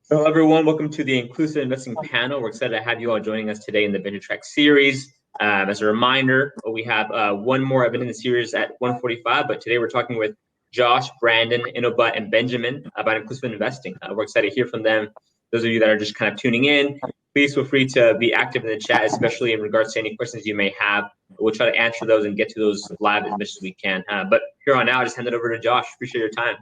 Hello, everyone. Welcome to the Inclusive Investing panel. We're excited to have you all joining us today in the Vintage Track series. As a reminder, we have one more event in the series at 1:45, but today we're talking with Josh, Brandon, Inobut, and Benjamin about inclusive investing. We're excited to hear from them. Those of you that are just kind of tuning in, please feel free to be active in the chat, especially in regards to any questions you may have. We'll try to answer those and get to those live as much as we can. But here on out, I just hand it over to Josh. Appreciate your time.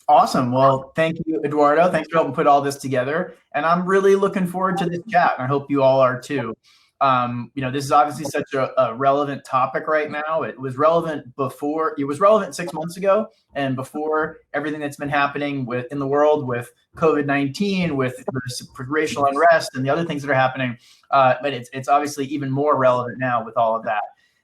Awesome. Well, thank you, Eduardo. Thanks for helping put all this together. And I'm really looking forward to this chat, and I hope you all are too. This is obviously such a relevant topic right now. It was relevant before. It was relevant 6 months ago, and before everything that's been happening in the world with COVID-19, with racial unrest, and the other things that are happening. But it's obviously even more relevant now with all of that.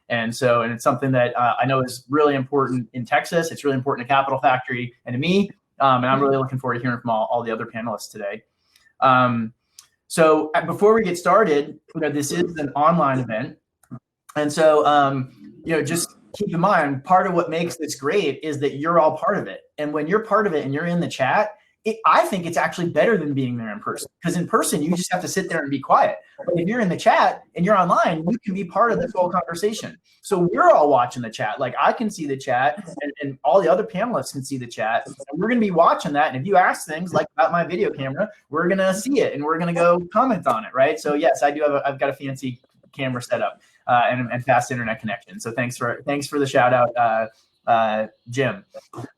And it's something that I know is really important in Texas. It's really important to Capital Factory and to me. And I'm really looking forward to hearing from all the other panelists today. So before we get started, this is an online event. And so, just keep in mind, part of what makes this great is that you're all part of it. And when you're part of it and you're in the chat, I think it's actually better than being there in person, because in person, you just have to sit there and be quiet. But if you're in the chat and you're online, you can be part of this whole conversation. So we're all watching the chat. Like, I can see the chat, and all the other panelists can see the chat. And we're going to be watching that. And if you ask things like about my video camera, we're going to see it and we're going to go comment on it, right? So yes, I've got a fancy camera set up and fast internet connection. So thanks for the shout out, Jim.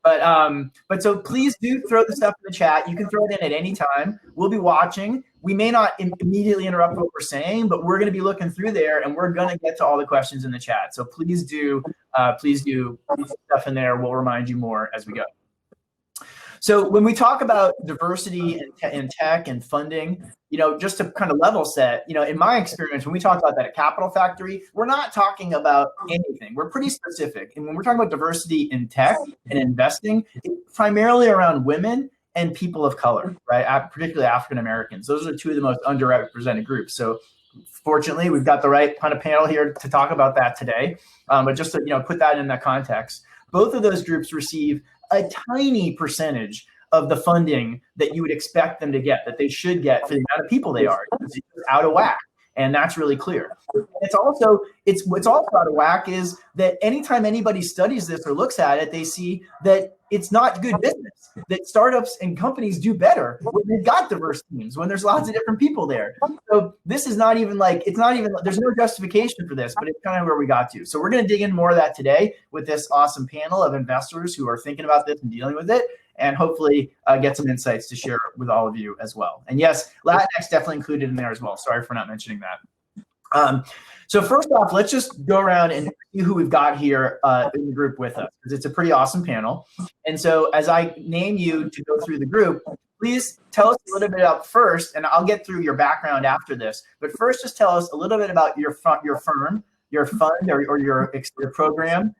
But so please do throw the stuff in the chat. You can throw it in at any time. We'll be watching. We may not immediately interrupt what we're saying, but we're going to be looking through there, and we're going to get to all the questions in the chat. So please do stuff in there. We'll remind you more as we go. So when we talk about diversity in tech and funding, just to kind of level set, in my experience, when we talk about that at Capital Factory, we're not talking about anything. We're pretty specific. And when we're talking about diversity in tech and investing, it's primarily around women and people of color, right? Particularly African Americans. Those are two of the most underrepresented groups. So fortunately, we've got the right kind of panel here to talk about that today. But just to put that in that context, both of those groups receive a tiny percentage of the funding that you would expect them to get, that they should get for the amount of people they are. It's out of whack. And that's really clear. What's also out of whack is that anytime anybody studies this or looks at it, they see that it's not good business, that startups and companies do better when they've got diverse teams, when there's lots of different people there. So this is not even there's no justification for this, but it's kind of where we got to. So we're going to dig in more of that today with this awesome panel of investors who are thinking about this and dealing with it, and hopefully get some insights to share with all of you as well. And yes, Latinx definitely included in there as well. Sorry for not mentioning that. So first off, let's just go around and see who we've got here in the group with us, because it's a pretty awesome panel. And so as I name you to go through the group, please tell us a little bit about first, and I'll get through your background after this. But first, just tell us a little bit about your firm, your fund, or your program.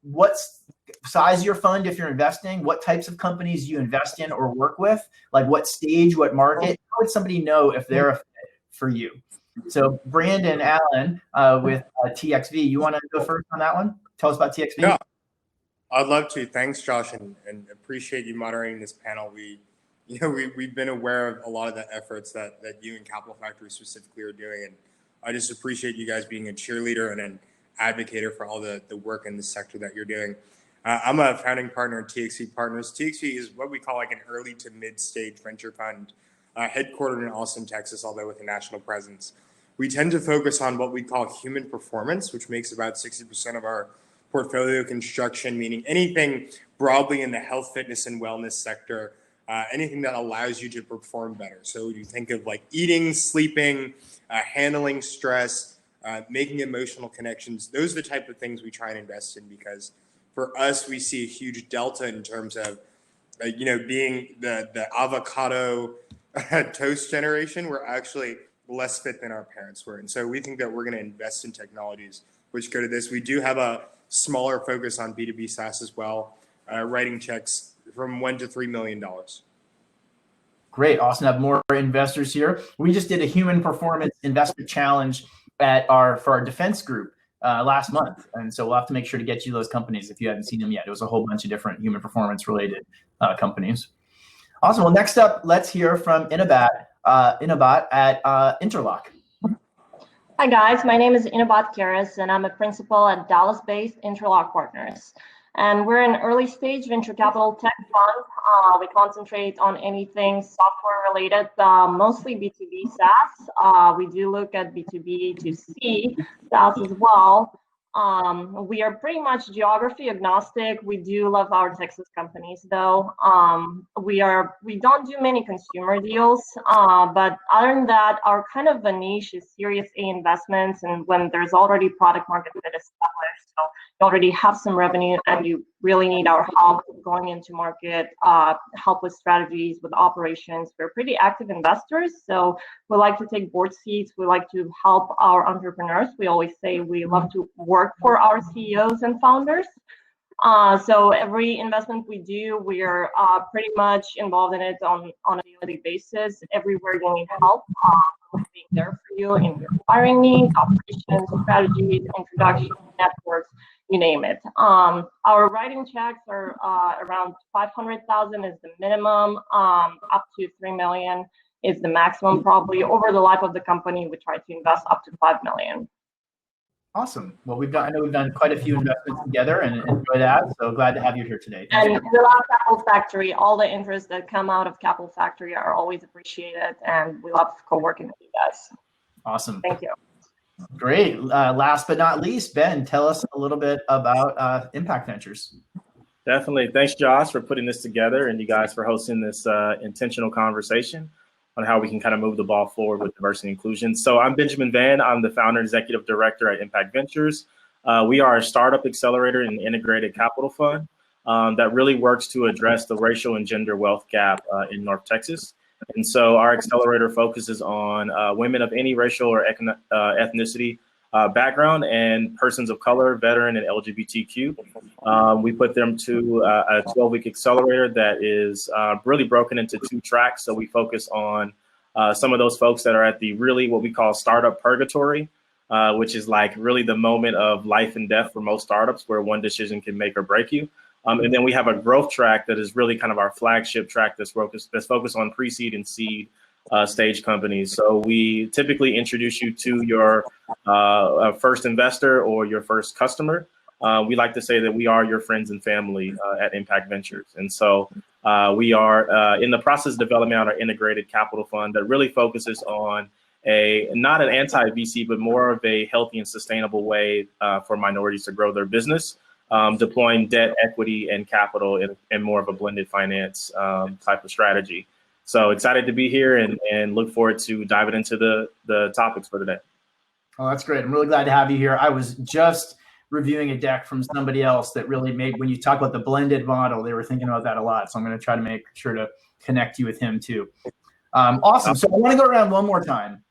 What's size your fund if you're investing, what types of companies you invest in or work with, like what stage, what market, how would somebody know if they're a fit for you? So Brandon Allen with TXV, you want to go first on that one? Tell us about TXV. Yeah, I'd love to. Thanks, Josh, and appreciate you moderating this panel. We've been aware of a lot of the efforts that you and Capital Factory specifically are doing, and I just appreciate you guys being a cheerleader and an advocate for all the work in the sector that you're doing. I'm a founding partner at TXV Partners. TXV is what we call like an early to mid-stage venture fund, headquartered in Austin, Texas, although with a national presence. We tend to focus on what we call human performance, which makes about 60% of our portfolio construction, meaning anything broadly in the health, fitness, and wellness sector, anything that allows you to perform better. So you think of like eating, sleeping, handling stress, making emotional connections. Those are the type of things we try and invest in, because for us, we see a huge delta in terms of, being the avocado toast generation. We're actually less fit than our parents were. And so we think that we're going to invest in technologies which go to this. We do have a smaller focus on B2B SaaS as well, writing checks from $1 to $3 million. Great. Awesome to have more investors here. We just did a human performance investment challenge for our defense group last month. And so we'll have to make sure to get you those companies if you haven't seen them yet. It was a whole bunch of different human performance related companies. Awesome. Well, next up, let's hear from Inabat at Interlock. Hi guys, my name is Inabat Karas and I'm a principal at Dallas-based Interlock Partners. And we're an early stage venture capital tech fund. We concentrate on anything software related, mostly B2B SaaS. We do look at B2B to C SaaS as well. We are pretty much geography agnostic. We do love our Texas companies though. We don't do many consumer deals, but other than that, our kind of a niche is Series A investments, and when there's already product market fit established, so you already have some revenue and you really need our help going into market, help with strategies, with operations. We're pretty active investors, so we like to take board seats. We like to help our entrepreneurs. We always say we love to work for our CEOs and founders. So every investment we do, we're pretty much involved in it on a daily basis. Everywhere you need help, we're being there for you in your hiring needs, operations, strategies, introduction, networks, you name it. Our writing checks are around 500,000 is the minimum, up to 3 million is the maximum. Probably over the life of the company, we try to invest up to 5 million. Awesome. Well, I know we've done quite a few investments together and enjoy that. So glad to have you here today. And we love Capital Factory. All the interests that come out of Capital Factory are always appreciated, and we love co-working with you guys. Awesome. Thank you. Great. Last but not least, Ben, tell us a little bit about Impact Ventures. Definitely. Thanks, Josh, for putting this together, and you guys for hosting this intentional conversation on how we can kind of move the ball forward with diversity and inclusion. So I'm Benjamin Van. I'm the founder and executive director at Impact Ventures. We are a startup accelerator and integrated capital fund that really works to address the racial and gender wealth gap in North Texas. And so our accelerator focuses on women of any racial or ethnicity background and persons of color, veteran, and LGBTQ. We put them to a 12-week accelerator that is really broken into 2 tracks. So we focus on some of those folks that are at the really what we call startup purgatory, which is like really the moment of life and death for most startups where one decision can make or break you. And then we have a growth track that is really kind of our flagship track that's focused on pre-seed and seed stage companies. So we typically introduce you to your first investor or your first customer. We like to say that we are your friends and family at Impact Ventures. And so we are in the process of developing our integrated capital fund that really focuses on not an anti-VC, but more of a healthy and sustainable way for minorities to grow their business, deploying debt, equity, and capital in more of a blended finance type of strategy. So excited to be here and look forward to diving into the topics for today. Oh, that's great. I'm really glad to have you here. I was just reviewing a deck from somebody else that really made, when you talk about the blended model, they were thinking about that a lot. So I'm going to try to make sure to connect you with him too. Awesome. So I want to go around one more time.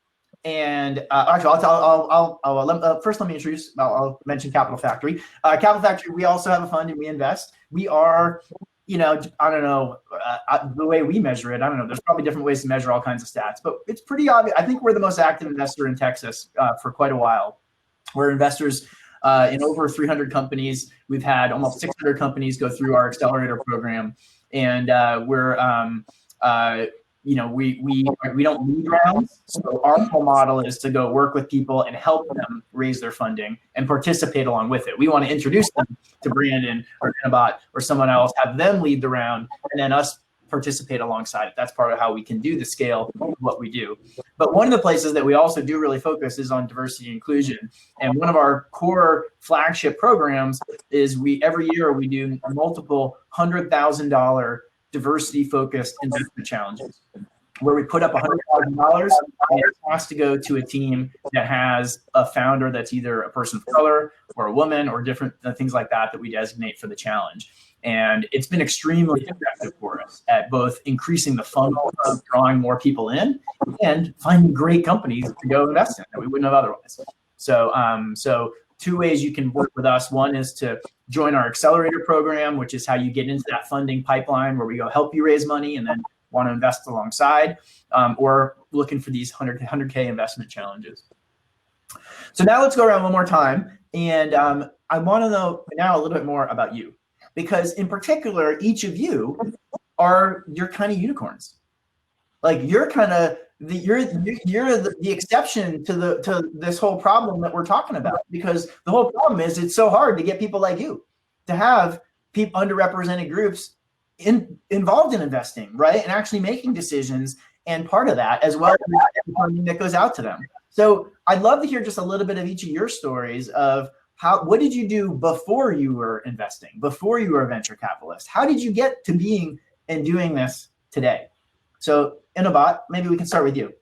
And actually, first let me introduce, I'll mention Capital Factory. Capital Factory, we also have a fund and we invest. We are, I don't know, the way we measure it, I don't know, there's probably different ways to measure all kinds of stats, but it's pretty obvious. I think we're the most active investor in Texas for quite a while. We're investors in over 300 companies. We've had almost 600 companies go through our accelerator program. And we don't lead rounds. So our whole model is to go work with people and help them raise their funding and participate along with it. We want to introduce them to Brandon or Inabat or someone else, have them lead the round, and then us participate alongside it. That's part of how we can do the scale of what we do. But one of the places that we also do really focus is on diversity and inclusion. And one of our core flagship programs is every year we do multiple $100,000 diversity-focused investment challenges, where we put up $100,000 and it has to go to a team that has a founder that's either a person of color or a woman or different things like that we designate for the challenge. And it's been extremely effective for us at both increasing the funnel of drawing more people in and finding great companies to go invest in that we wouldn't have otherwise. So 2 ways you can work with us. One is to join our accelerator program, which is how you get into that funding pipeline where we go help you raise money and then want to invest alongside, or looking for these 100K investment challenges. So now let's go around one more time. And I want to know now a little bit more about you, because in particular, each of you you're kind of unicorns. Like you're kind of the exception to this whole problem that we're talking about, because the whole problem is it's so hard to get people like you to have people, underrepresented groups involved in investing, right? And actually making decisions, and part of that as well as the funding that goes out to them. So I'd love to hear just a little bit of each of your stories of what did you do before you were investing, before you were a venture capitalist? How did you get to being and doing this today? So Inabot, maybe we can start with you.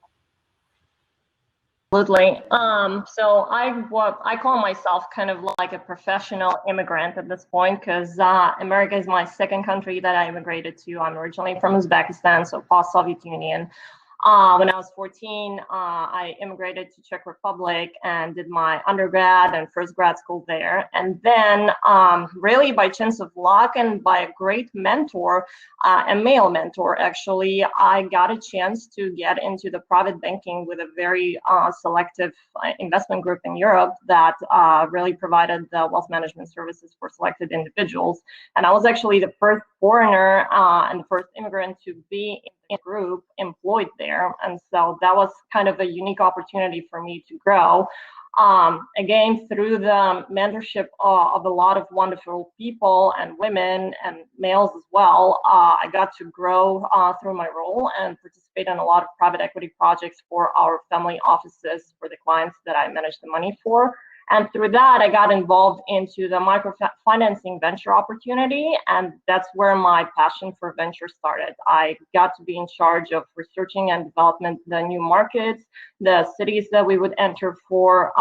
Absolutely. So I call myself kind of like a professional immigrant at this point, because America is my second country that I immigrated to. I'm originally from Uzbekistan, so post-Soviet Union. When I was 14, I immigrated to Czech Republic and did my undergrad and first grad school there. And then really by chance of luck and by a great mentor, a male mentor actually, I got a chance to get into the private banking with a very selective investment group in Europe that really provided the wealth management services for selected individuals. And I was actually the first foreigner and the first immigrant to be in a group employed there. And so that was kind of a unique opportunity for me to grow. Again, through the mentorship of a lot of wonderful people and women and males as well, I got to grow through my role and participate in a lot of private equity projects for our family offices for the clients that I managed the money for. And through that, I got involved into the microfinancing venture opportunity, and that's where my passion for venture started. I got to be in charge of researching and development the new markets, the cities that we would enter for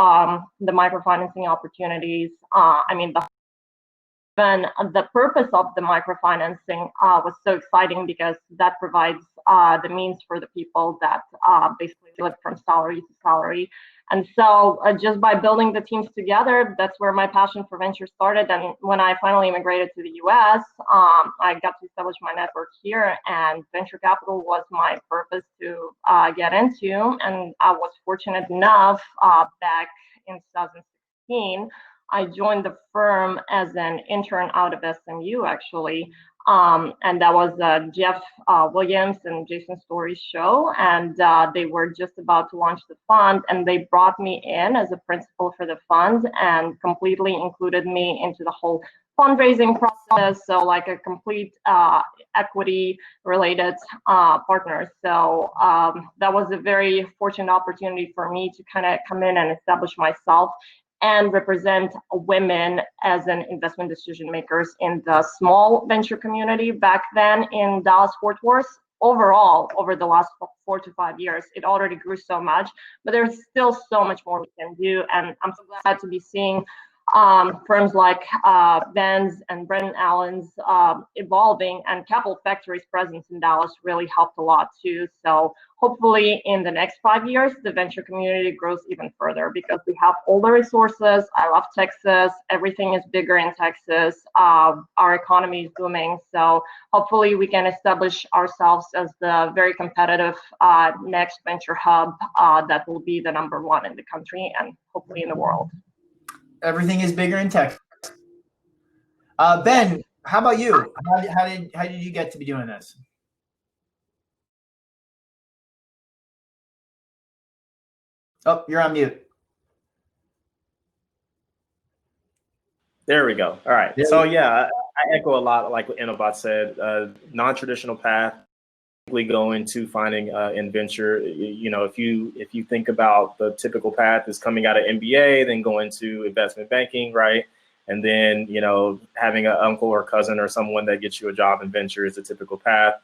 the microfinancing opportunities. The purpose of the microfinancing was so exciting because that provides the means for the people that basically live from salary to salary. And so just by building the teams together, that's where my passion for venture started. And when I finally immigrated to the US, I got to establish my network here, and venture capital was my purpose to get into. And I was fortunate enough back in 2016, I joined the firm as an intern out of SMU, actually. And that was Jeff Williams and Jason Story's show. And they were just about to launch the fund. And they brought me in as a principal for the fund and completely included me into the whole fundraising process. So like a complete equity related partner. So that was a very fortunate opportunity for me to kind of come in and establish myself and represent women as an investment decision makers in the small venture community back then in Dallas-Fort Worth. Overall, over the last 4 to 5 years, it already grew so much, but there's still so much more we can do. And I'm so glad to be seeing firms like Ben's and Brennan Allen's evolving, and Capital Factory's presence in Dallas really helped a lot too. So hopefully in the next 5 years, the venture community grows even further because we have all the resources. I love Texas. Everything is bigger in Texas. Our economy is booming. So hopefully we can establish ourselves as the very competitive next venture hub that will be the #1 in the country and hopefully in the world. Everything is bigger in Texas. Ben, how about you? How did you get to be doing this? Oh, you're on mute. There we go. All right. So yeah, I echo a lot like what Inabot said. Non-traditional path, going to finding in venture. You know, if you think about the typical path is coming out of MBA, then going to investment banking, right? And then, you know, having an uncle or cousin or someone that gets you a job in venture is a typical path.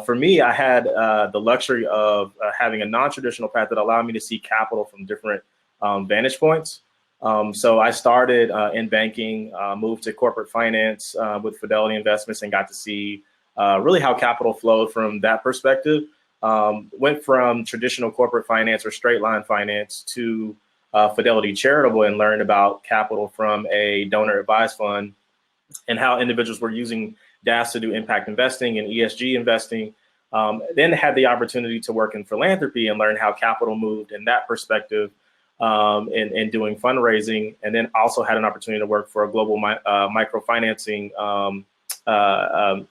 For me, I had the luxury of having a non-traditional path that allowed me to see capital from different vantage points. So I started in banking, moved to corporate finance with Fidelity Investments, and got to see really how capital flowed from that perspective. Went from traditional corporate finance or straight line finance to Fidelity Charitable, and learned about capital from a donor advised fund and how individuals were using DAS to do impact investing and ESG investing. Then had the opportunity to work in philanthropy and learn how capital moved in that perspective in doing fundraising. And then also had an opportunity to work for a global microfinancing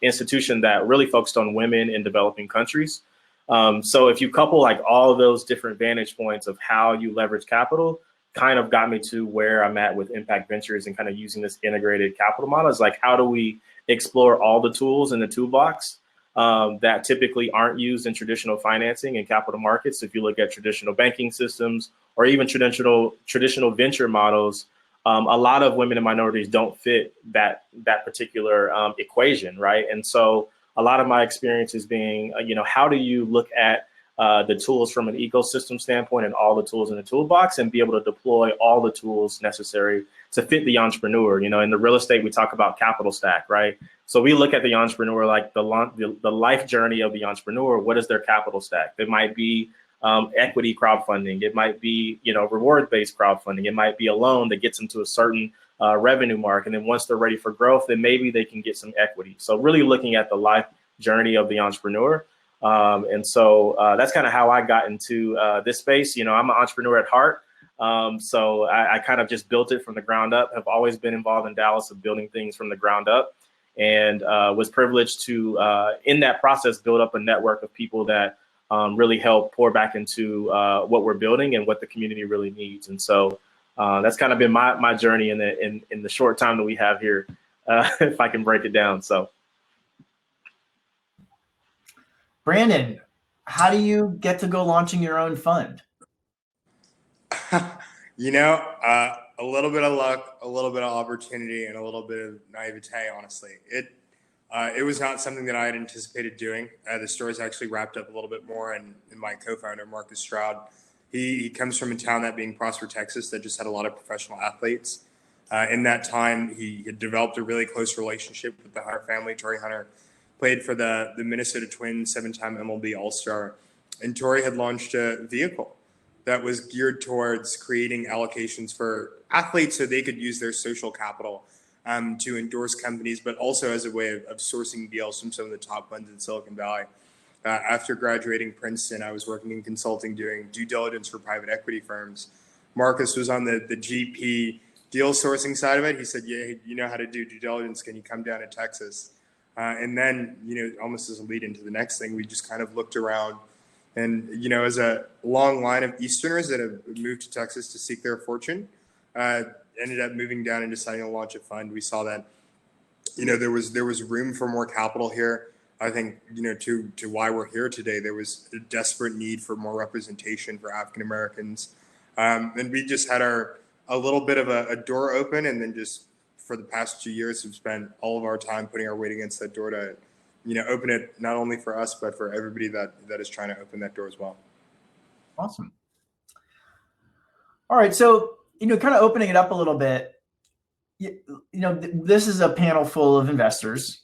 institution that really focused on women in developing countries. So if you couple like all of those different vantage points of how you leverage capital, kind of got me to where I'm at with Impact Ventures and kind of using this integrated capital model. Is like, how do we explore all the tools in the toolbox that typically aren't used in traditional financing and capital markets? If you look at traditional banking systems or even traditional venture models, a lot of women and minorities don't fit that particular equation, right? And so a lot of my experience is being, how do you look at the tools from an ecosystem standpoint and all the tools in the toolbox and be able to deploy all the tools necessary to fit the entrepreneur? In the real estate, we talk about capital stack, right? So we look at the entrepreneur like the life journey of the entrepreneur. What is their capital stack? It might be equity crowdfunding. It might be, reward-based crowdfunding. It might be a loan that gets them to a certain revenue mark. And then once they're ready for growth, then maybe they can get some equity. So really looking at the life journey of the entrepreneur. And so that's kind of how I got into this space. I'm an entrepreneur at heart. So I kind of just built it from the ground up. Have always been involved in Dallas of building things from the ground up, and was privileged to, in that process, build up a network of people that really help pour back into what we're building and what the community really needs. And so that's kind of been my journey in the short time that we have here, if I can break it down. So. Brandon, how do you get to go launching your own fund? A little bit of luck, a little bit of opportunity, and a little bit of naivete, honestly. It was not something that I had anticipated doing. The story's actually wrapped up a little bit more, and my co-founder, Marcus Stroud, he comes from a town, that being Prosper, Texas, that just had a lot of professional athletes. In that time, he had developed a really close relationship with the Hunter family. Torrey Hunter played for the Minnesota Twins, 7-time MLB All-Star. And Torrey had launched a vehicle that was geared towards creating allocations for athletes so they could use their social capital to endorse companies, but also as a way of sourcing deals from some of the top funds in Silicon Valley. After graduating Princeton, I was working in consulting, doing due diligence for private equity firms. Marcus was on the GP deal sourcing side of it. He said, yeah, you know how to do due diligence. Can you come down to Texas? And then, almost as a lead into the next thing, we just kind of looked around and, as a long line of Easterners that have moved to Texas to seek their fortune, ended up moving down and deciding to launch a fund. We saw that, there was room for more capital here. I think, to why we're here today, there was a desperate need for more representation for African Americans. And we just had a little bit of a door open, and then just for the past 2 years, we've spent all of our time putting our weight against that door to, open it not only for us, but for everybody that is trying to open that door as well. Awesome. All right. So, kind of opening it up a little bit, this is a panel full of investors.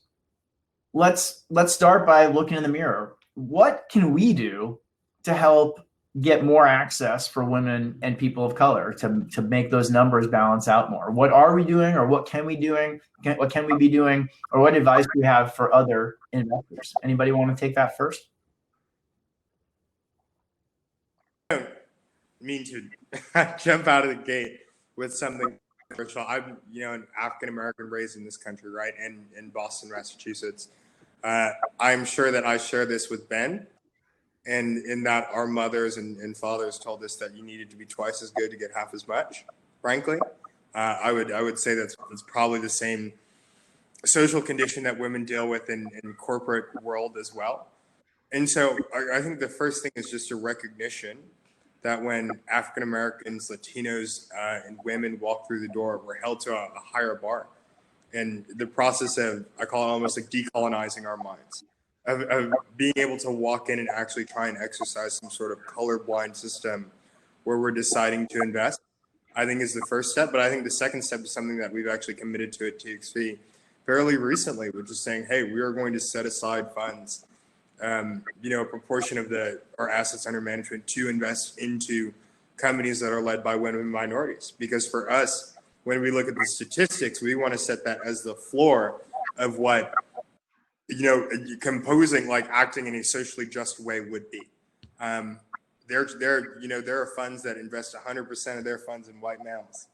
Let's start by looking in the mirror. What can we do to help get more access for women and people of color to make those numbers balance out more? What are we doing, or what can we be doing, or what advice do you have for other investors? Anybody want to take that first? I don't mean to jump out of the gate with something personal. I'm, an African American raised in this country, right, and in Boston, Massachusetts. I'm sure that I share this with Ben. And in that, our mothers and fathers told us that you needed to be twice as good to get half as much. Frankly, I would say that's probably the same social condition that women deal with in corporate world as well. And so I think the first thing is just a recognition that when African Americans, Latinos, and women walk through the door, we're held to a higher bar. And the process of, I call it almost like decolonizing our minds. Of being able to walk in and actually try and exercise some sort of colorblind system where we're deciding to invest, I think is the first step. But I think the second step is something that we've actually committed to at TXV fairly recently, which is saying, hey, we are going to set aside funds, a proportion of our assets under management to invest into companies that are led by women and minorities. Because for us, when we look at the statistics, we want to set that as the floor of what composing, like acting in a socially just way would be. There are funds that invest 100% of their funds in white males,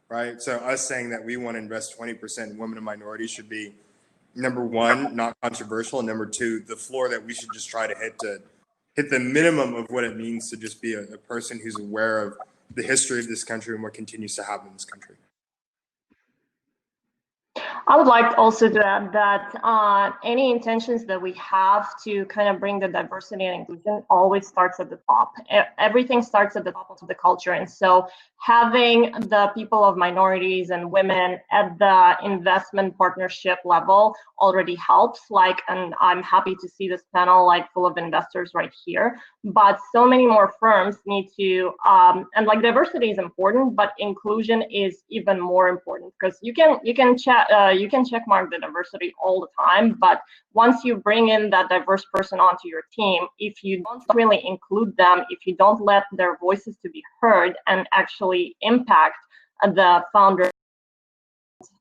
right? So us saying that we want to invest 20% in women and minorities should be number one, not controversial, and number two, the floor that we should just try to hit the minimum of what it means to just be a person who's aware of the history of this country and what continues to happen in this country. I would like also to add that any intentions that we have to kind of bring the diversity and inclusion always starts at the top. Everything starts at the top of the culture. And so having the people of minorities and women at the investment partnership level already helps. And I'm happy to see this panel full of investors right here. But so many more firms need to, and diversity is important, but inclusion is even more important, because you can check mark the diversity all the time, but once you bring in that diverse person onto your team, if you don't really include them, if you don't let their voices to be heard and actually impact the founder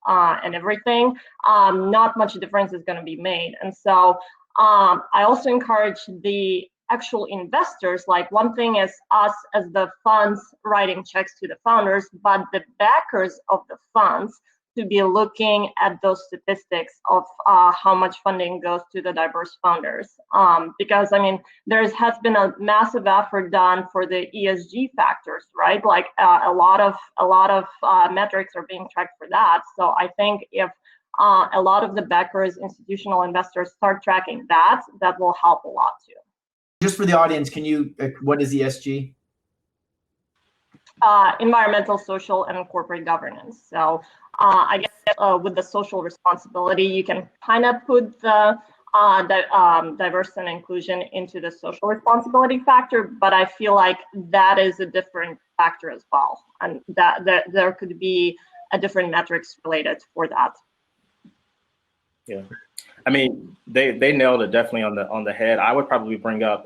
and everything, not much difference is going to be made. And so I also encourage the actual investors. One thing is us as the funds writing checks to the founders, but the backers of the funds to be looking at those statistics of how much funding goes to the diverse founders. Because there has been a massive effort done for the ESG factors, right? A lot of metrics are being tracked for that. So I think if a lot of the backers, institutional investors, start tracking that will help a lot too. Just for the audience, what is ESG? Environmental, social, and corporate governance. So I guess with the social responsibility, you can kind of put the diversity and inclusion into the social responsibility factor, but I feel like that is a different factor as well, and that there could be a different metrics related for that. Yeah. They nailed it definitely on the head. I would probably bring up,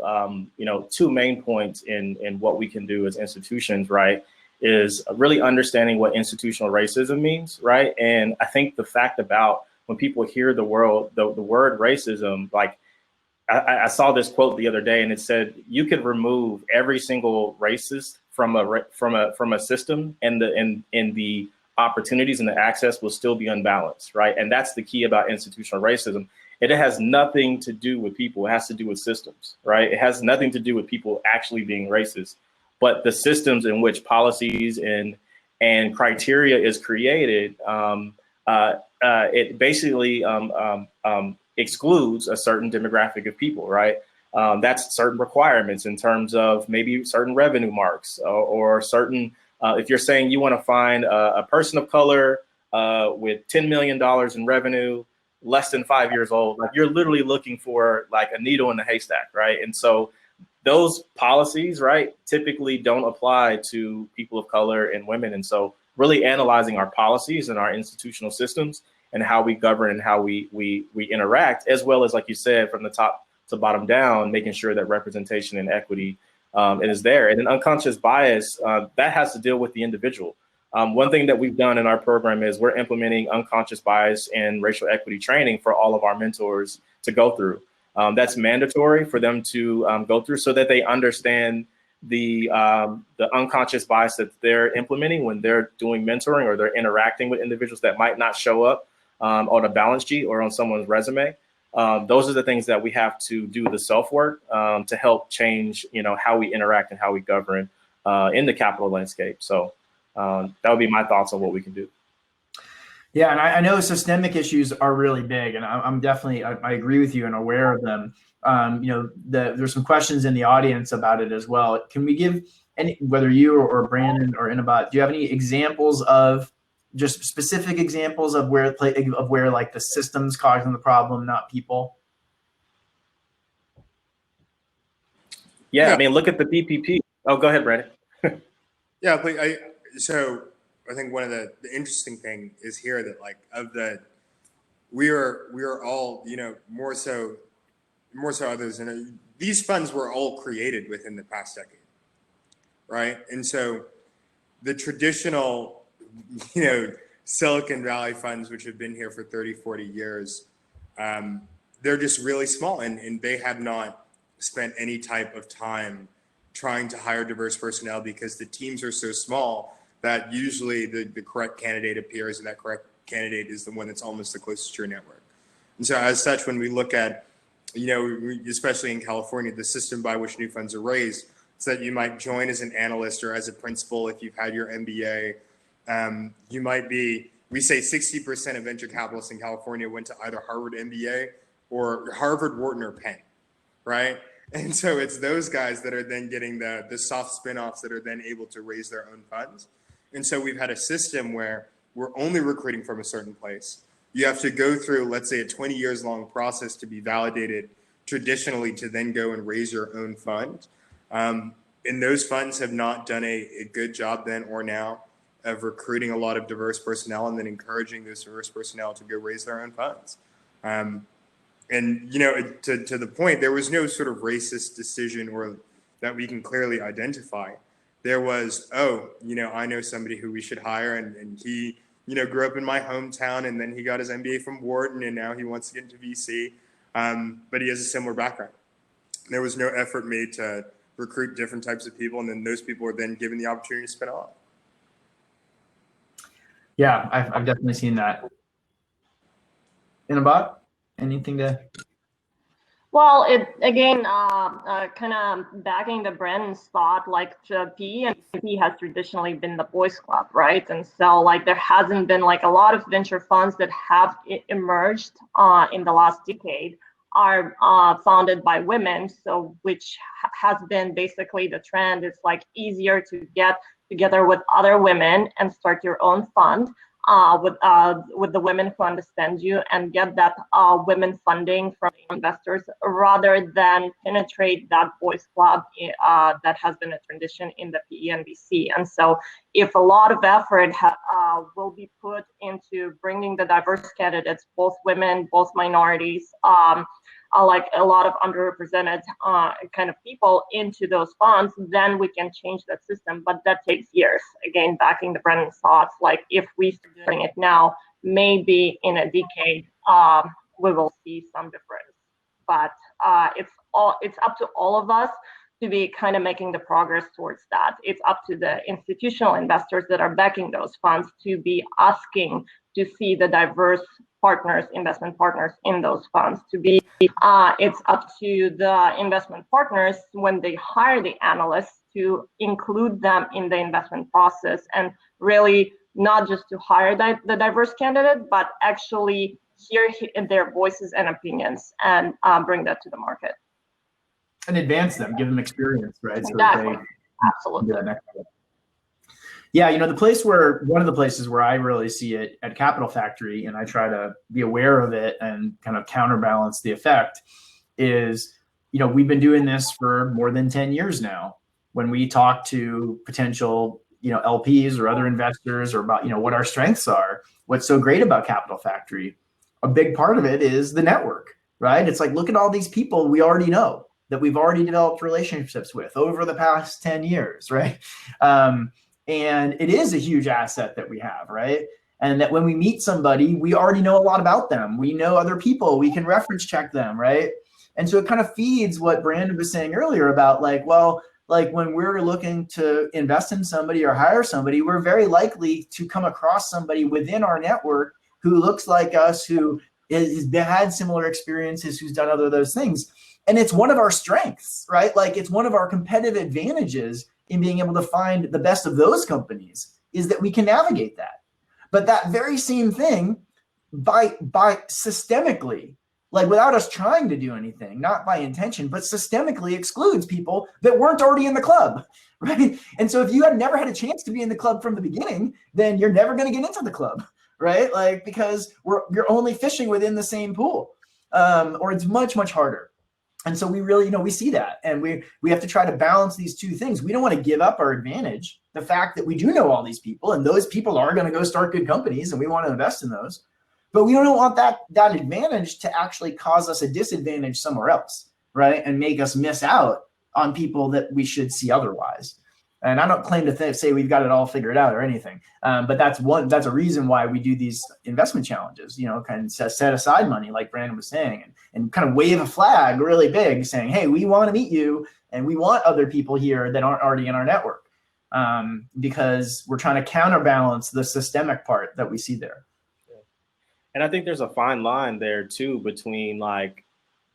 two main points in what we can do as institutions, right, is really understanding what institutional racism means, right? And I think the fact about when people hear the word racism, I saw this quote the other day, and it said you could remove every single racist from a system, and the opportunities and the access will still be unbalanced, right? And that's the key about institutional racism. It has nothing to do with people. It has to do with systems, right? It has nothing to do with people actually being racist, but the systems in which policies and criteria is created, it basically excludes a certain demographic of people, right? That's certain requirements in terms of maybe certain revenue marks or certain. If you're saying you want to find a person of color with $10 million in revenue, less than 5 years old, you're literally looking for a needle in the haystack, right? And so those policies, right, typically don't apply to people of color and women. And so really analyzing our policies and our institutional systems and how we govern and how we interact, as well as, like you said, from the top to bottom down, making sure that representation and equity it is there. And an unconscious bias, that has to deal with the individual. One thing that we've done in our program is we're implementing unconscious bias and racial equity training for all of our mentors to go through. That's mandatory for them to go through so that they understand the unconscious bias that they're implementing when they're doing mentoring or they're interacting with individuals that might not show up on a balance sheet or on someone's resume. Those are the things that we have to do the self-work to help change, how we interact and how we govern in the capital landscape. So that would be my thoughts on what we can do. Yeah, and I know systemic issues are really big, and I'm definitely, I agree with you and aware of them. There's some questions in the audience about it as well. Can we give whether you or Brandon or Inabot, do you have any examples of just specific examples of where the system's causing the problem, not people? Yeah. Look at the PPP. Oh, go ahead, Brandon. Yeah, but I think one of the interesting thing is here that we are all, more so others, and these funds were all created within the past decade, right? And so the traditional, Silicon Valley funds, which have been here for 30, 40 years, they're just really small, and they have not spent any type of time trying to hire diverse personnel because the teams are so small that usually the correct candidate appears, and that correct candidate is the one that's almost the closest to your network. And so as such, when we look at, especially in California, the system by which new funds are raised, so that you might join as an analyst or as a principal if you've had your MBA. You might be, we say 60% of venture capitalists in California went to either Harvard MBA or Harvard, Wharton, or Penn, right? And so it's those guys that are then getting the soft spin-offs that are then able to raise their own funds. And so we've had a system where we're only recruiting from a certain place. You have to go through, let's say, a 20 years long process to be validated traditionally to then go and raise your own fund. And those funds have not done a good job then or now of recruiting a lot of diverse personnel and then encouraging those diverse personnel to go raise their own funds. And, to the point, there was no sort of racist decision or that we can clearly identify. There was, I know somebody who we should hire, and he, grew up in my hometown, and then he got his MBA from Wharton, and now he wants to get into VC, but he has a similar background. There was no effort made to recruit different types of people, and then those people are then given the opportunity to spin off. Yeah, I've definitely seen that. Inabot, anything to? Well, it again, kind of backing the Brandon's thought, like PE and VC has traditionally been the boys' club, right? And so, like, there hasn't been like a lot of venture funds that have emerged in the last decade are founded by women. So, which has been basically the trend. It's like easier to get together with other women and start your own fund. With the women who understand you and get that women funding from investors rather than penetrate that boys club that has been a tradition in the PE and VC. And so if a lot of effort will be put into bringing the diverse candidates, both women, both minorities, like a lot of underrepresented kind of people into those funds, then we can change that system. But that takes years. Again, backing the Brandon's thoughts, like if we start doing it now, maybe in a decade, we will see some difference. But it's up to all of us to be kind of making the progress towards that. It's up to the institutional investors that are backing those funds to be asking to see the diverse partners, investment partners in those funds to be, it's up to the investment partners when they hire the analysts to include them in the investment process and really not just to hire the diverse candidate, but actually hear their voices and opinions and bring that to the market. And advance them, give them experience, right? Exactly. So Absolutely. Yeah, one of the places where I really see it at Capital Factory, and I try to be aware of it and kind of counterbalance the effect, is, we've been doing this for more than 10 years now. When we talk to potential, LPs or other investors or about, what our strengths are, what's so great about Capital Factory, a big part of it is the network, right? It's like, look at all these people we already know that we've already developed relationships with over the past 10 years, right? And it is a huge asset that we have, right? And that when we meet somebody, we already know a lot about them. We know other people, we can reference check them, right? And so it kind of feeds what Brandon was saying earlier about when we're looking to invest in somebody or hire somebody, we're very likely to come across somebody within our network who looks like us, who has had similar experiences, who's done other of those things. And it's one of our strengths, right? Like it's one of our competitive advantages in being able to find the best of those companies is that we can navigate that. But that very same thing by systemically, like without us trying to do anything, not by intention, but systemically excludes people that weren't already in the club, right? And so if you had never had a chance to be in the club from the beginning, then you're never going to get into the club, right? Like, because you're only fishing within the same pool, or it's much, much harder. And so we really, we see that, and we have to try to balance these two things. We don't want to give up our advantage, the fact that we do know all these people, and those people are going to go start good companies, and we want to invest in those. But we don't want that advantage to actually cause us a disadvantage somewhere else, right? And make us miss out on people that we should see otherwise. And I don't claim to say we've got it all figured out or anything, but that's a reason why we do these investment challenges, kind of set aside money like Brandon was saying, and kind of wave a flag really big saying, hey, we want to meet you and we want other people here that aren't already in our network, because we're trying to counterbalance the systemic part that we see there. And I think there's a fine line there too between like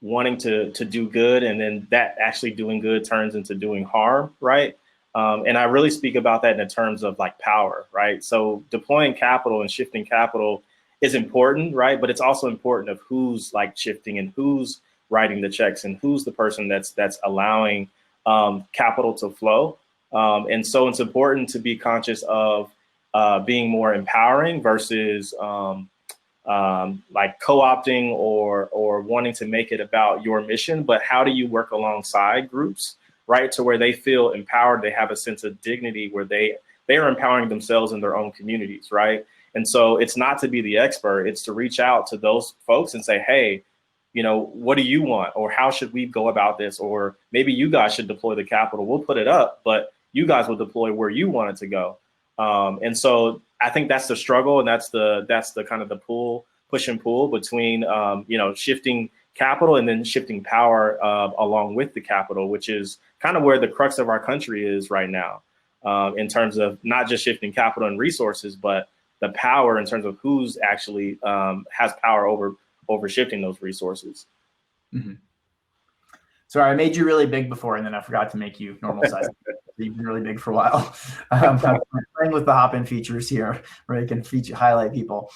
wanting to do good and then that actually doing good turns into doing harm, right? And I really speak about that in terms of like power, right? So deploying capital and shifting capital is important, right? But it's also important of who's like shifting and who's writing the checks and who's the person that's allowing capital to flow. And so it's important to be conscious of being more empowering versus like co-opting or wanting to make it about your mission. But how do you work alongside groups, right, to where they feel empowered, they have a sense of dignity, where they are empowering themselves in their own communities, right? And so it's not to be the expert, it's to reach out to those folks and say, hey, you know, what do you want? Or how should we go about this? Or maybe you guys should deploy the capital. We'll put it up, but you guys will deploy where you want it to go. And so I think that's the struggle, and that's the kind of the push and pull between, you know, shifting capital and then shifting power along with the capital, which is kind of where the crux of our country is right now, in terms of not just shifting capital and resources, but the power in terms of who's actually has power over shifting those resources. Mm-hmm. Sorry, I made you really big before, and then I forgot to make you normal size. You've been really big for a while. I'm playing with the hop-in features here, where you can highlight people.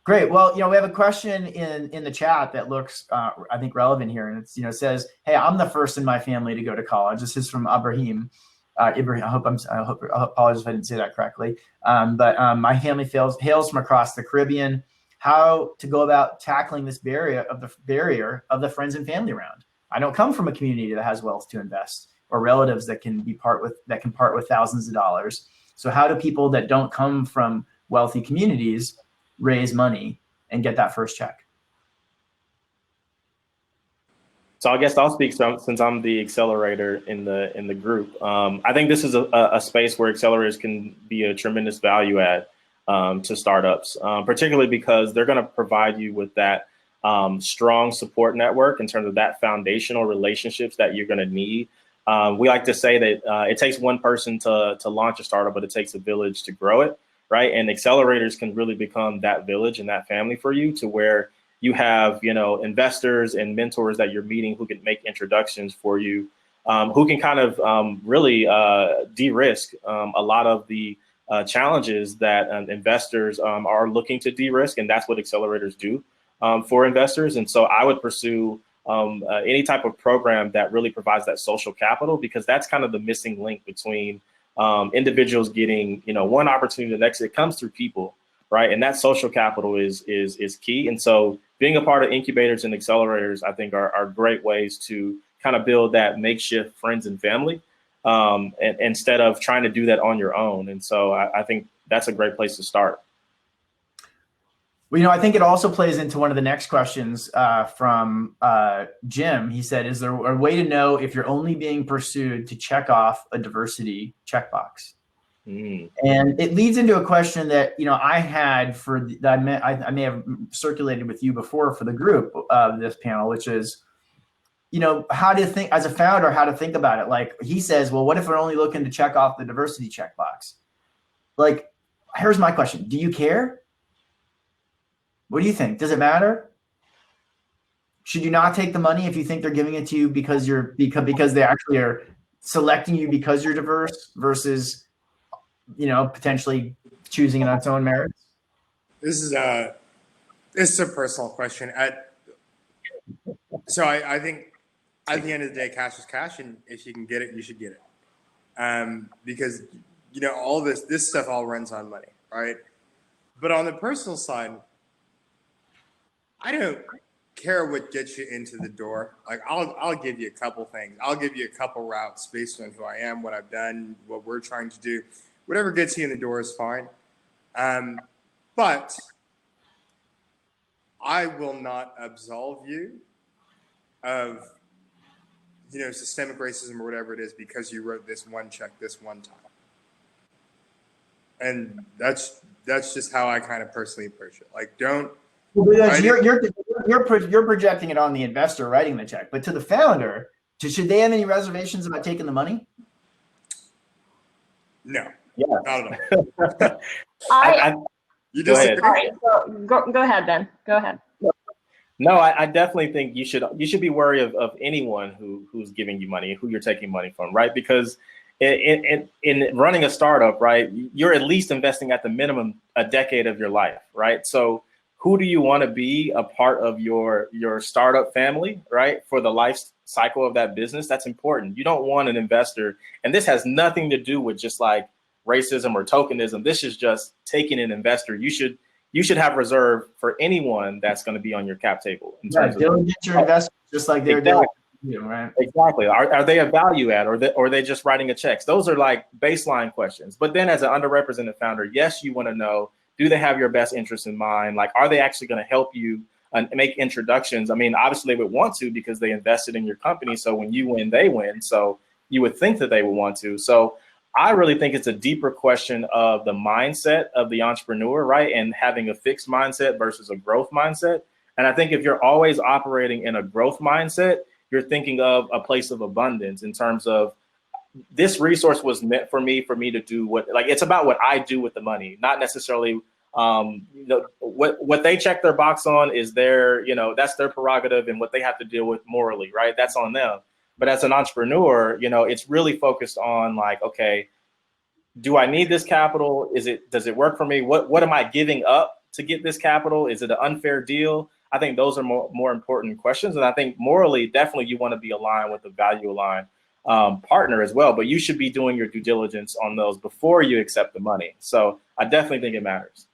Great. Well, you know, we have a question in the chat that looks, I think, relevant here, and it's, you know, says, "Hey, I'm the first in my family to go to college." This is from Ibrahim. Ibrahim, I apologize if I didn't say that correctly. But my family hails from across the Caribbean. How to go about tackling this barrier of the friends and family around? I don't come from a community that has wealth to invest or relatives that can part with thousands of dollars. So how do people that don't come from wealthy communities raise money and get that first check? So I guess I'll speak since I'm the accelerator in the group. I think this is a space where accelerators can be a tremendous value add to startups, particularly because they're going to provide you with that strong support network in terms of that foundational relationships that you're going to need. We like to say that it takes one person to launch a startup, but it takes a village to grow it, right? And accelerators can really become that village and that family for you, to where you have, you know, investors and mentors that you're meeting who can make introductions for you, who can kind of really de-risk a lot of the challenges that investors are looking to de-risk, and that's what accelerators do for investors. And so I would pursue any type of program that really provides that social capital, because that's kind of the missing link between individuals getting, you know, one opportunity to the next. It comes through people, right? And that social capital is key. And so being a part of incubators and accelerators, I think, are great ways to kind of build that makeshift friends and family, and instead of trying to do that on your own. And so I think that's a great place to start. Well, you know, I think it also plays into one of the next questions from Jim. He said, is there a way to know if you're only being pursued to check off a diversity checkbox? And it leads into a question that, you know, I had I may have circulated with you before for the group of this panel, which is, you know, how to think as a founder, how to think about it. Like he says, well, what if we're only looking to check off the diversity checkbox? Like, here's my question. Do you care? What do you think? Does it matter? Should you not take the money if you think they're giving it to you because they actually are selecting you because you're diverse versus, you know, potentially choosing on its own merits? This is a personal question. So I think at the end of the day, cash is cash, and if you can get it, you should get it. Because, you know, all this stuff all runs on money, right? But on the personal side, I don't care what gets you into the door. Like I'll give you a couple things. I'll give you a couple routes based on who I am, what I've done, what we're trying to do. Whatever gets you in the door is fine. But I will not absolve you of, you know, systemic racism or whatever it is because you wrote this one check this one time. And that's just how I kind of personally approach it. Like, don't. Well, because you're projecting it on the investor writing the check, but to the founder, should they have any reservations about taking the money? No. Yeah. Not at all. You Go ahead. disagree? Sorry, go ahead, Ben. Go ahead. No, I definitely think you should be wary of anyone who's giving you money, who you're taking money from, right? Because in running a startup, right, you're at least investing at the minimum a decade of your life, right? So who do you want to be a part of your startup family, right? For the life cycle of that business, that's important. You don't want an investor, and this has nothing to do with just like racism or tokenism. This is just taking an investor. You should have reserve for anyone that's going to be on your cap table. In terms of diligence your investors just like they're Exactly. diligent you, right? Exactly. Are they a value add, or are they just writing a check? Those are like baseline questions. But then as an underrepresented founder, yes, you want to know, do they have your best interest in mind? Like, are they actually going to help you and make introductions? I mean, obviously they would want to because they invested in your company. So when you win, they win. So you would think that they would want to. So I really think it's a deeper question of the mindset of the entrepreneur, right? And having a fixed mindset versus a growth mindset. And I think if you're always operating in a growth mindset, you're thinking of a place of abundance in terms of this resource was meant for me to do what, like, it's about what I do with the money, not necessarily what they check their box on is their, that's their prerogative and what they have to deal with morally, right? That's on them. But as an entrepreneur, it's really focused on like, okay, do I need this capital? Does it work for me? What am I giving up to get this capital? Is it an unfair deal? I think those are more important questions. And I think morally, definitely you want to be aligned with a value aligned partner as well, but you should be doing your due diligence on those before you accept the money. So I definitely think it matters.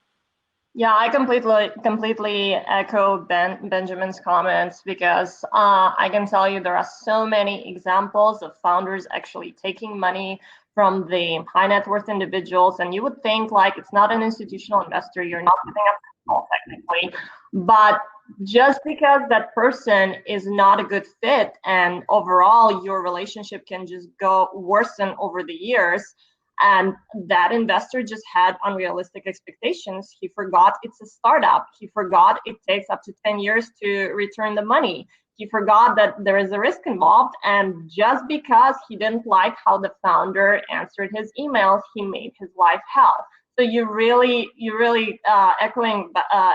Yeah, I completely echo Benjamin's comments because I can tell you there are so many examples of founders actually taking money from the high net worth individuals, and you would think like it's not an institutional investor, you're not giving up capital technically, but just because that person is not a good fit and overall your relationship can just go worsen over the years. And that investor just had unrealistic expectations. He forgot it's a startup. He forgot it takes up to 10 years to return the money. He forgot that there is a risk involved. And just because he didn't like how the founder answered his emails, he made his life hell. So you really echoing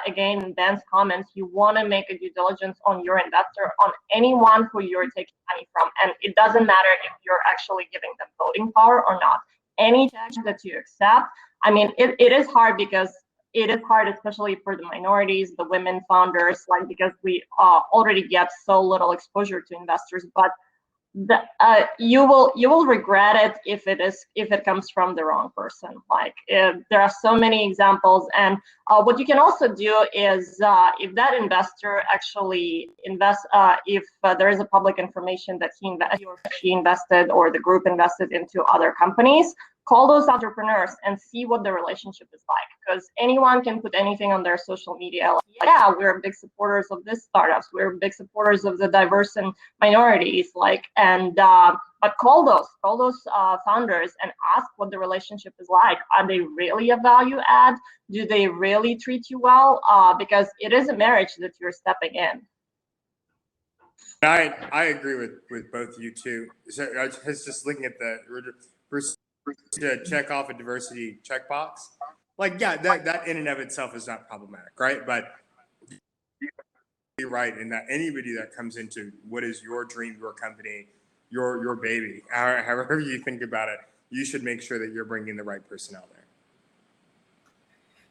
again Ben's comments, you want to make a due diligence on your investor, on anyone who you're taking money from. And it doesn't matter if you're actually giving them voting power or not. Any check that you accept, I mean, it is hard because it is hard, especially for the minorities, the women founders, like because we already get so little exposure to investors. But you will regret it if it comes from the wrong person. Like there are so many examples, and what you can also do is if that investor actually invests, if there is a public information that he or she invested or the group invested into other companies, call those entrepreneurs and see what the relationship is like, because anyone can put anything on their social media. Like, yeah, we're big supporters of this startups. We're big supporters of the diverse and minorities. But call those founders and ask what the relationship is like. Are they really a value add? Do they really treat you well? Because it is a marriage that you're stepping in. I agree with both of you too. So I was just looking at to check off a diversity checkbox. Like, yeah, that in and of itself is not problematic, right? But you're right in that anybody that comes into what is your dream, your company, your baby, however you think about it, you should make sure that you're bringing the right personnel there.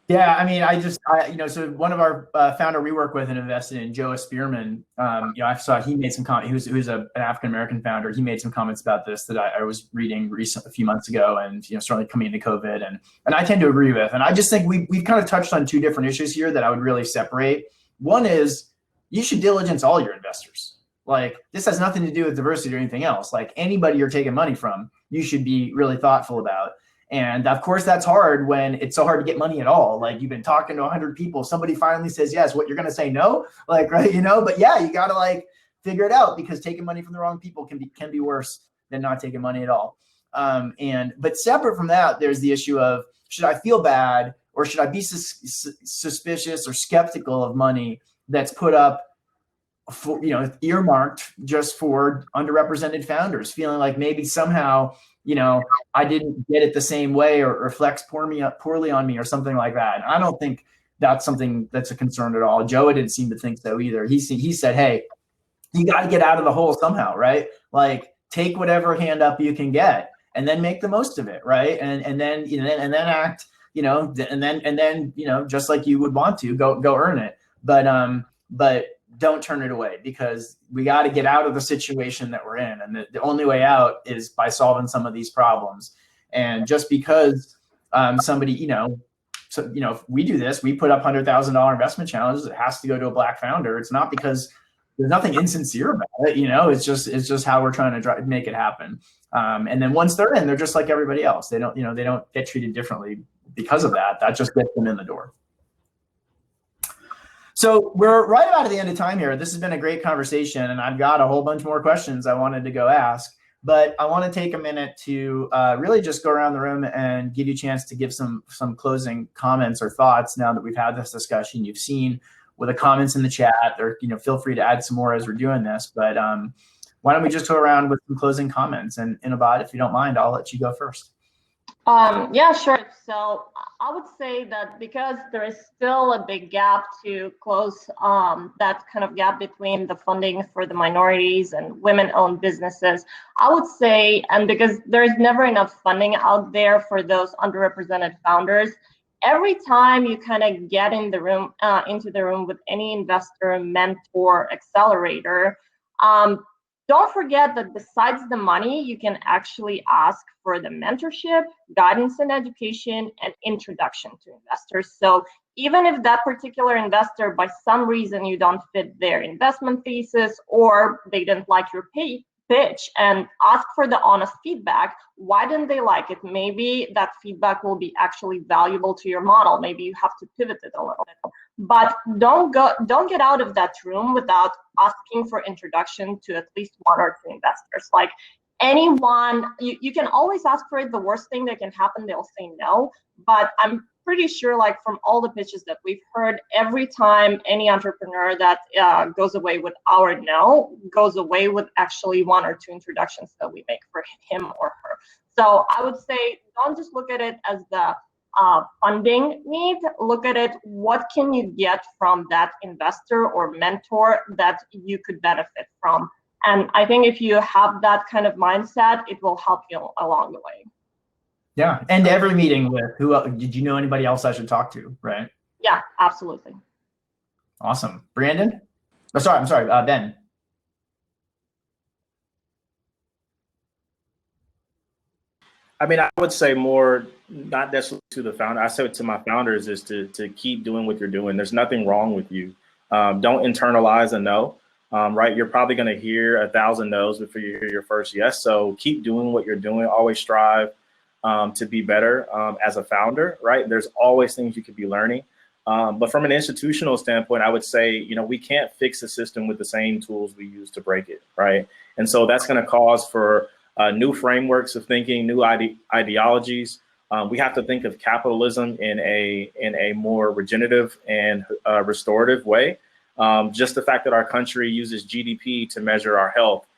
Yeah, I mean, so one of our founder we work with and invested in, Joe Spearman, I saw he made some comments. Who's an African-American founder. He made some comments about this that I was reading a few months ago, and certainly coming into COVID, and I tend to agree with. And I just think we've kind of touched on two different issues here that I would really separate. One is you should diligence all your investors. Like, this has nothing to do with diversity or anything else. Like, anybody you're taking money from, you should be really thoughtful about. And of course, that's hard when it's so hard to get money at all. Like, you've been talking to 100 people, somebody finally says yes. What, you're going to say no? Like, right? But yeah, you got to figure it out, because taking money from the wrong people can be worse than not taking money at all. But separate from that, there's the issue of, should I feel bad, or should I be suspicious or skeptical of money that's put up for, earmarked just for underrepresented founders, feeling like maybe somehow, I didn't get it the same way or reflects poorly on me or something like that. And I don't think that's something that's a concern at all. Joe didn't seem to think so either. He said, hey, you got to get out of the hole somehow, right? Like take whatever hand up you can get and then make the most of it, right? And then act, and then just like you would want to go earn it. But don't turn it away, because we got to get out of the situation that we're in. And the only way out is by solving some of these problems. And just because somebody, if we do this, we put up $100,000 investment challenges, it has to go to a Black founder. It's not because there's nothing insincere about it. It's just how we're trying to make it happen. And then once they're in, they're just like everybody else. They don't get treated differently because of that. That just gets them in the door. So we're right about at the end of time here. This has been a great conversation, and I've got a whole bunch more questions I wanted to go ask. But I want to take a minute to really just go around the room and give you a chance to give some closing comments or thoughts now that we've had this discussion. You've seen with the comments in the chat, or feel free to add some more as we're doing this. But why don't we just go around with some closing comments? And Inabad, if you don't mind, I'll let you go first. Yeah, sure. So I would say that because there is still a big gap to close, that kind of gap between the funding for the minorities and women-owned businesses, I would say, and because there's never enough funding out there for those underrepresented founders, every time you kind of get in the room, into the room with any investor, mentor, accelerator, don't forget that besides the money, you can actually ask for the mentorship, guidance and education, and introduction to investors. So even if that particular investor, by some reason, you don't fit their investment thesis or they didn't like your pitch, and ask for the honest feedback, why didn't they like it? Maybe that feedback will be actually valuable to your model. Maybe you have to pivot it a little bit. But don't get out of that room without asking for introduction to at least one or two investors. Like anyone, you can always ask for it. The worst thing that can happen, they'll say no. But I'm pretty sure, like from all the pitches that we've heard, every time any entrepreneur that goes away with our no, goes away with actually one or two introductions that we make for him or her. So I would say, don't just look at it as the funding need. Look at it, what can you get from that investor or mentor that you could benefit from? And I think if you have that kind of mindset, it will help you along the way. Yeah, and every meeting with did you know anybody else I should talk to, right? Yeah, absolutely. Awesome. Brandon? I'm sorry, Ben. I mean, I would say more, not necessarily to the founder. I say it to my founders is to keep doing what you're doing. There's nothing wrong with you. Don't internalize a no, right? You're probably going to hear 1,000 no's before you hear your first yes. So keep doing what you're doing. Always strive to be better as a founder, right? There's always things you could be learning. But from an institutional standpoint, I would say, we can't fix the system with the same tools we use to break it, right? And so that's going to cause for new frameworks of thinking, new ideologies. We have to think of capitalism in a more regenerative and restorative way. Just the fact that our country uses GDP to measure our health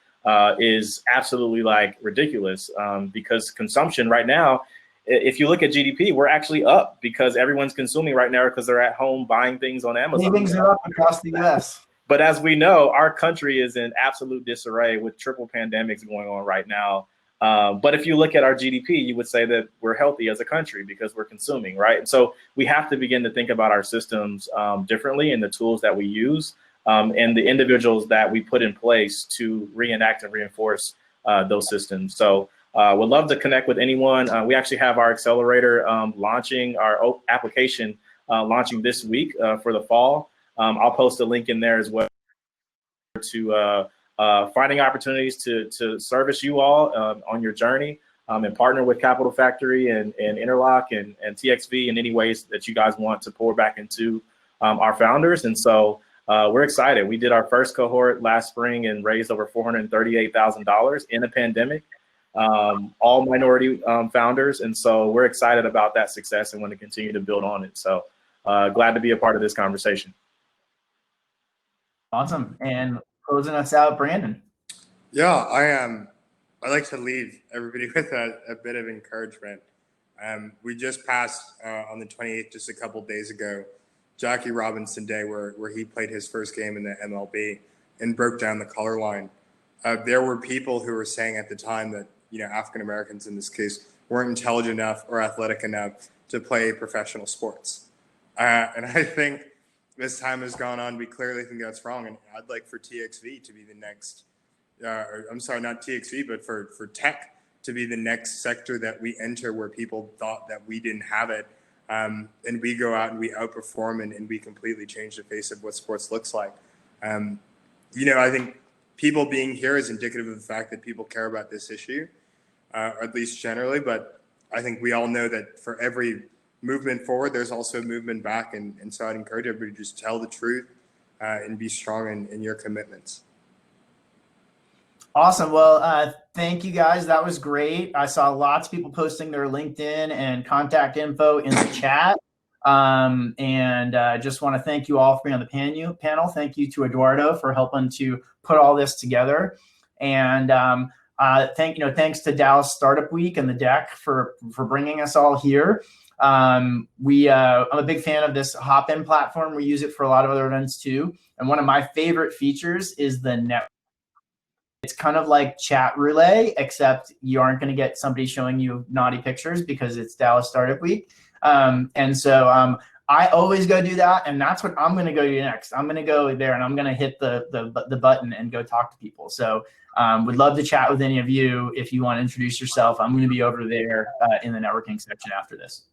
is absolutely ridiculous, because consumption right now, if you look at GDP, we're actually up because everyone's consuming right now because they're at home buying things on Amazon. Savings are up across the US. But as we know, our country is in absolute disarray with triple pandemics going on right now. But if you look at our GDP, you would say that we're healthy as a country because we're consuming, right? And so we have to begin to think about our systems differently, and the tools that we use and the individuals that we put in place to reenact and reinforce those systems. So would love to connect with anyone. We actually have our accelerator launching, our application launching this week for the fall. I'll post a link in there as well to finding opportunities to service you all on your journey and partner with Capital Factory and Interlock and TXV in any ways that you guys want to pour back into our founders. And so we're excited. We did our first cohort last spring and raised over $438,000 in a pandemic, all minority founders. And so we're excited about that success and want to continue to build on it. So glad to be a part of this conversation. Awesome. And closing us out, Brandon. Yeah, I like to leave everybody with a bit of encouragement. We just passed on the 28th, just a couple days ago, Jackie Robinson Day, where he played his first game in the MLB and broke down the color line. There were people who were saying at the time that, African Americans in this case weren't intelligent enough or athletic enough to play professional sports. And I think as time has gone on, we clearly think that's wrong. And I'd like for TXV to be the next, I'm sorry, not TXV, but for tech to be the next sector that we enter where people thought that we didn't have it. And we go out and we outperform and we completely change the face of what sports looks like. I think people being here is indicative of the fact that people care about this issue, or at least generally. But I think we all know that for every movement forward, there's also movement back. And so I'd encourage everybody to just tell the truth and be strong in your commitments. Awesome. Well, thank you guys. That was great. I saw lots of people posting their LinkedIn and contact info in the chat. Just want to thank you all for being on the panel. Thank you to Eduardo for helping to put all this together. And thanks to Dallas Startup Week and the deck for bringing us all here. I'm a big fan of this Hopin platform. We use it for a lot of other events too. And one of my favorite features is the network. It's kind of like chat roulette, except you aren't going to get somebody showing you naughty pictures because it's Dallas Startup Week. I always go do that, and that's what I'm going to go do next. I'm going to go there and I'm going to hit the button and go talk to people. So would love to chat with any of you if you want to introduce yourself. I'm going to be over there in the networking section after this.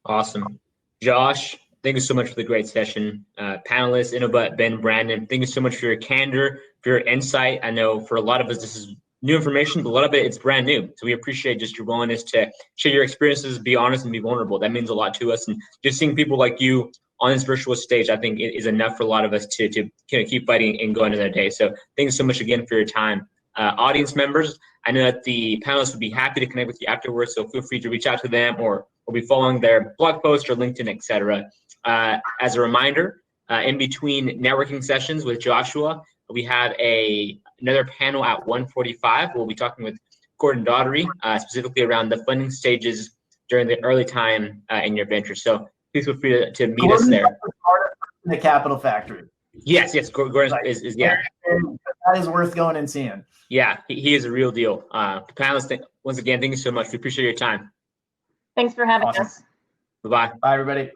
Awesome. Josh, thank you so much for the great session. Panelists, Innobut, Ben, Brandon, thank you so much for your candor, for your insight. I know for a lot of us, this is new information, but a lot of it, it's brand new. So we appreciate just your willingness to share your experiences, be honest, and be vulnerable. That means a lot to us. And just seeing people like you on this virtual stage, I think it is enough for a lot of us to keep fighting and go another day. So thank you so much again for your time. Audience members, I know that the panelists would be happy to connect with you afterwards, so feel free to reach out to them or be following their blog post or LinkedIn, etc. As a reminder, in between networking sessions with Joshua, we have another panel at 1:45. We'll be talking with Gordon Daugherty, specifically around the funding stages during the early time in your venture. So please feel free to meet us there. The Capital Factory. Yes, Gordon is yeah. That is worth going and seeing. Yeah, he is a real deal. Panelists, once again, thank you so much. We appreciate your time. Thanks for having Awesome. us. Bye-bye. Bye, everybody.